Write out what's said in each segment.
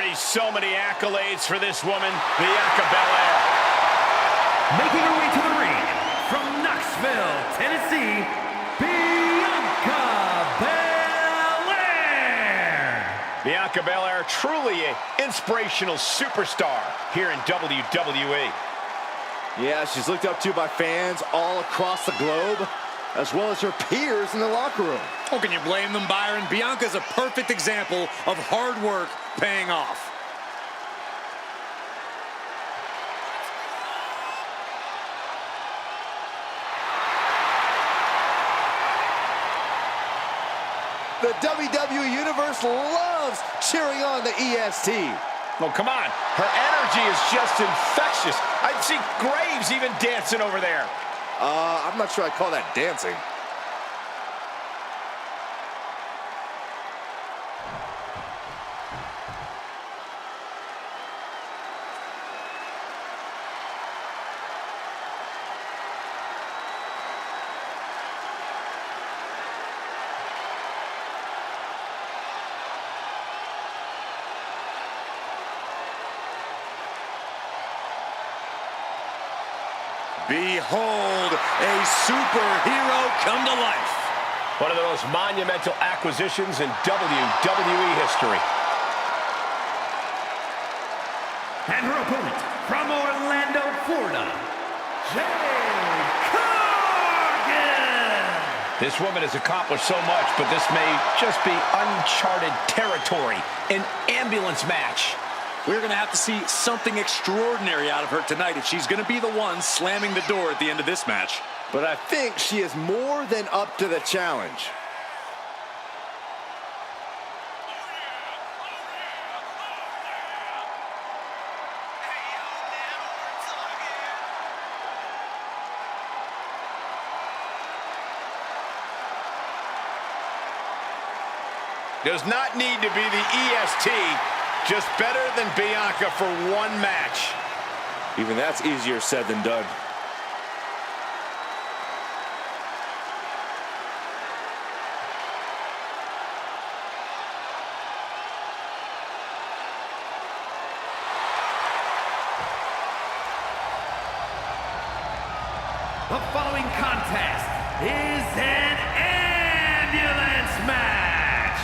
Already so many accolades for this woman, Bianca Belair. Making her way to the ring from Knoxville, Tennessee, Bianca Belair. Bianca Belair, truly an inspirational superstar here in WWE. Yeah, she's looked up to by fans all across the globe, as well as her peers in the locker room. Oh, can you blame them, Byron? Bianca's a perfect example of hard work paying off. The WWE Universe loves cheering on the EST. Oh, come on. Her energy is just infectious. I see Graves even dancing over there. I'm not sure I call that dancing. Behold, a superhero come to life. One of the most monumental acquisitions in WWE history. And her opponent from Orlando, Florida, Jade Cargill. This woman has accomplished so much, but this may just be uncharted territory. An ambulance match. We're going to have to see something extraordinary out of her tonight if she's going to be the one slamming the door at the end of this match. But I think she is more than up to the challenge. Does not need to be the EST. Just better than Bianca for one match. Even that's easier said than done. The following contest is an ambulance match.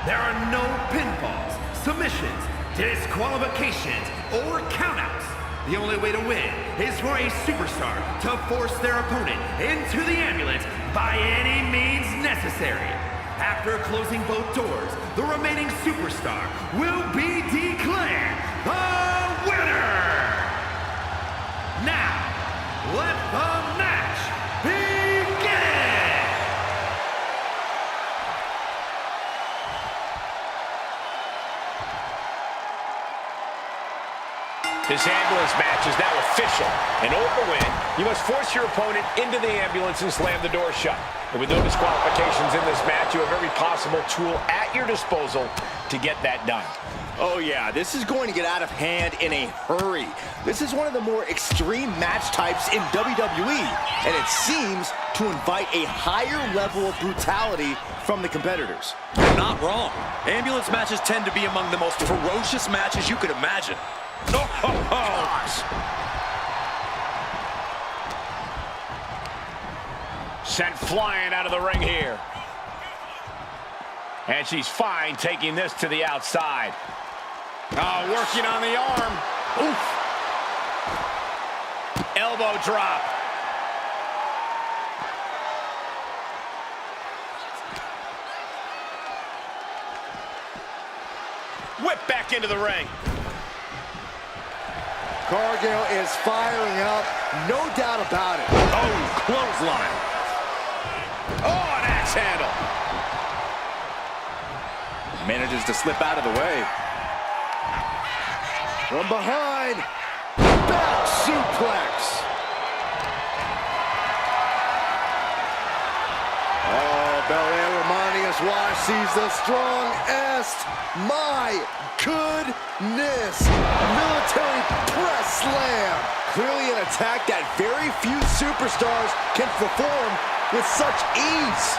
There are no pinfalls, submissions, disqualifications, or countouts. The only way to win is for a superstar to force their opponent into the ambulance by any means necessary. After closing both doors, the remaining superstar will be declared the winner. Now, let the match begin! This ambulance match is now official. In order to win, you must force your opponent into the ambulance and slam the door shut. And with no disqualifications in this match, you have every possible tool at your disposal to get that done. Oh yeah, this is going to get out of hand in a hurry. This is one of the more extreme match types in WWE, and it seems to invite a higher level of brutality from the competitors. You're not wrong. Ambulance matches tend to be among the most ferocious matches you could imagine. Oh, ho, ho. Sent flying out of the ring here. And she's fine taking this to the outside. Oh, working on the arm. Oof. Elbow drop. Whip back into the ring. Cargill is firing up, no doubt about it. Oh, clothesline. Oh, an axe handle. Manages to slip out of the way. From behind, back suplex. Oh, Belair reminding us why she's the strongest. My goodness. Military press slam. Clearly an attack that very few superstars can perform with such ease.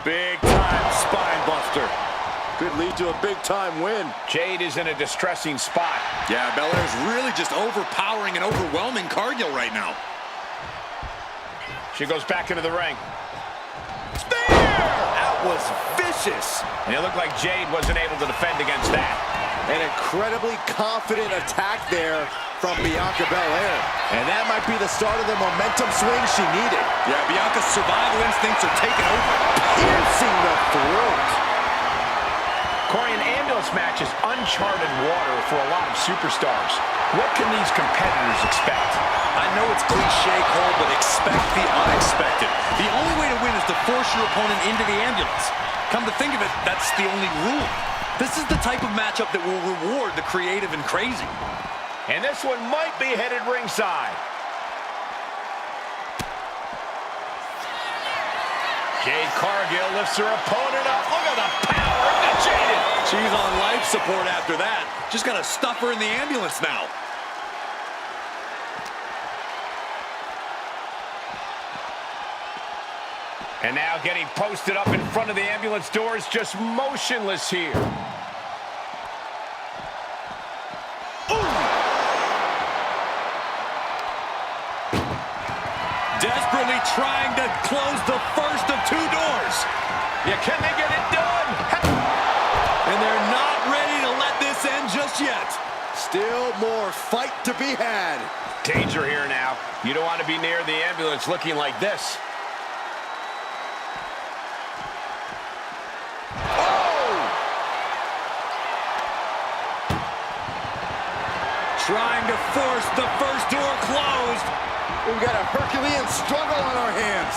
Big time spine buster. Could lead to a big time win. Jade is in a distressing spot. Yeah, Belair's really just overpowering and overwhelming Cargill right now. She goes back into the ring. Spear! That was vicious. And it looked like Jade wasn't able to defend against that. An incredibly confident attack there from Bianca Belair. And that might be the start of the momentum swing she needed. Yeah, Bianca's survival instincts are taking over. Piercing the throat. Corey, an ambulance match is uncharted water for a lot of superstars. What can these competitors expect? I know it's cliche, Cole, but expect the unexpected. The only way to win is to force your opponent into the ambulance. Come to think of it, that's the only rule. This is the type of matchup that will reward the creative and crazy. And this one might be headed ringside. Jade Cargill lifts her opponent up. Look at the power of Jade. She's on life support after that. Just got to stuff her in the ambulance now. And now getting posted up in front of the ambulance doors, just motionless here. Desperately trying to close the first of two doors. Yeah, can they get it done? And they're not ready to let this end just yet. Still more fight to be had. Danger here now. You don't want to be near the ambulance looking like this. Trying to force the first door closed. We've got a Herculean struggle on our hands.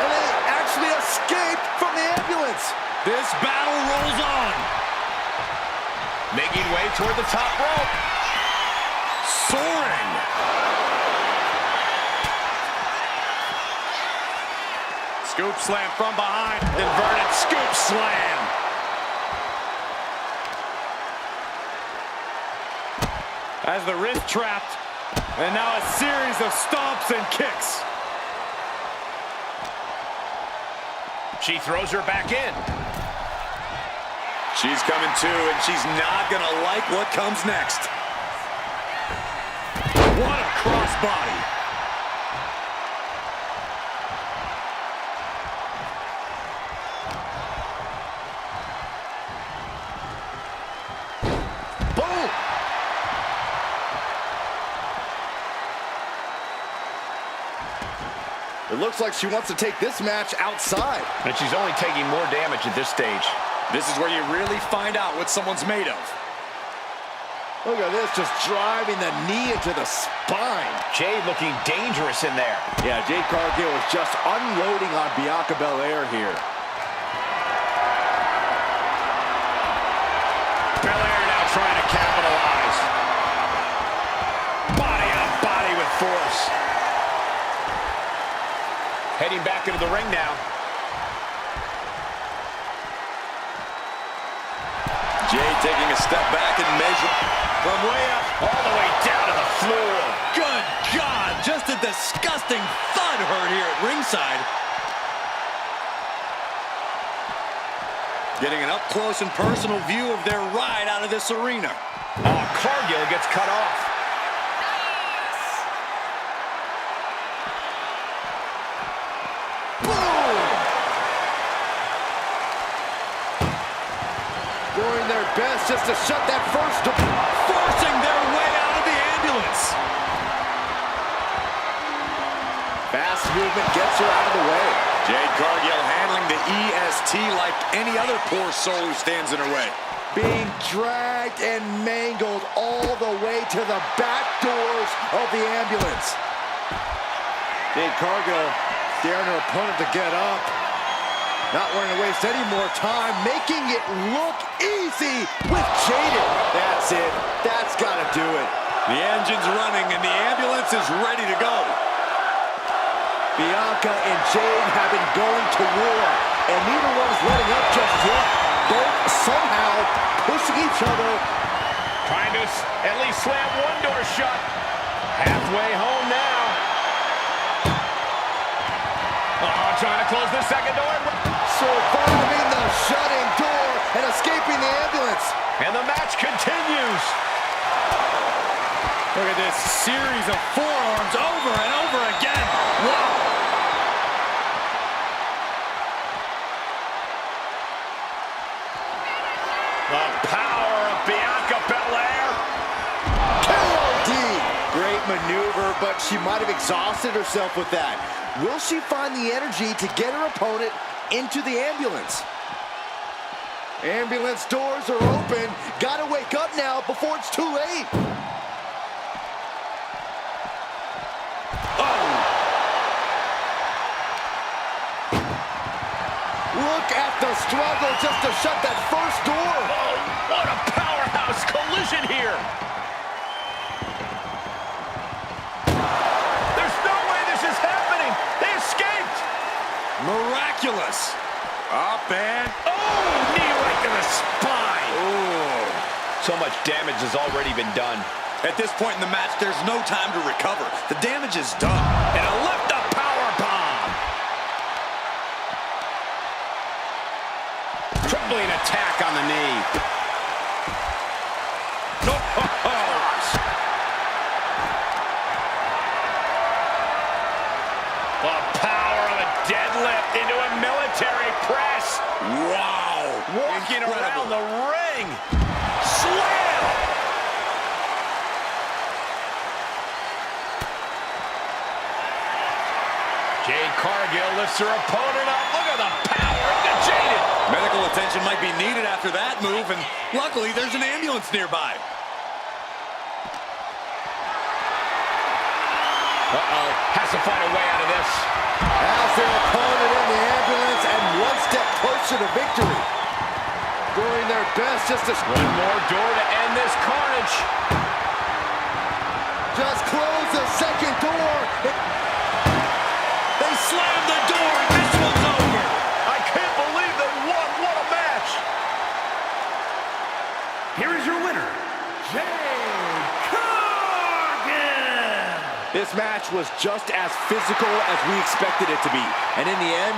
And they actually escaped from the ambulance. This battle rolls on. Making way toward the top rope. Soaring. Scoop slam from behind. Inverted scoop slam. As the wrist trapped, and now a series of stomps and kicks. She throws her back in. She's coming to, and she's not gonna like what comes next. What a crossbody. It looks like she wants to take this match outside. And she's only taking more damage at this stage. This is where you really find out what someone's made of. Look at this, just driving the knee into the spine. Jade looking dangerous in there. Yeah, Jade Cargill is just unloading on Bianca Belair here. Belair now trying to capitalize. Body on body with force. Heading back into the ring now. Jade taking a step back and measure. From way up, all the way down to the floor. Good God, just a disgusting thud heard here at ringside. Getting an up-close and personal view of their ride out of this arena. Oh, Cargill gets cut off. Doing their best just to shut that first door. Forcing their way out of the ambulance. Fast movement gets her out of the way. Jade Cargill handling the EST like any other poor soul who stands in her way. Being dragged and mangled all the way to the back doors of the ambulance. Jade Cargill daring her opponent to get up. Not wanting to waste any more time, making it look easy with Jade. That's it. That's got to do it. The engine's running and the ambulance is ready to go. Bianca and Jade have been going to war, and neither one is letting up just yet. Both somehow pushing each other. Trying to at least slam one door shut. Halfway home now. trying to close the second door. Surviving the shutting door and escaping the ambulance. And the match continues. Look at this series of forearms over and over again. Wow. The power of Bianca Belair. KOD. Great maneuver, but she might have exhausted herself with that. Will she find the energy to get her opponent into the ambulance? Ambulance doors are open. Gotta wake up now before it's too late. Look at the struggle just to shut that first door. Oh, what a powerhouse collision here. There's no way this is happening. They escaped. Miraculous. Up and... Oh, knee right to the spine. Oh. So much damage has already been done. At this point in the match, there's no time to recover. The damage is done. And a lift-up powerbomb. Tripling attack on the knee. The power of a deadlift into a military press. Wow. Walking Incredible. around the ring. Slam! Jade Cargill lifts her opponent up. Look at the power of the Jaded. Medical attention might be needed after that move, and luckily there's an ambulance nearby. Uh-oh, has to find a way out of this. Has their opponent in the ambulance and one step closer to victory. Doing their best just to... One more door to end this carnage. Just close the second door. They slammed the door, and this one's over. I can't believe they won. What a match. Here is your winner, Jade Cargill. This match was just as physical as we expected it to be. And in the end,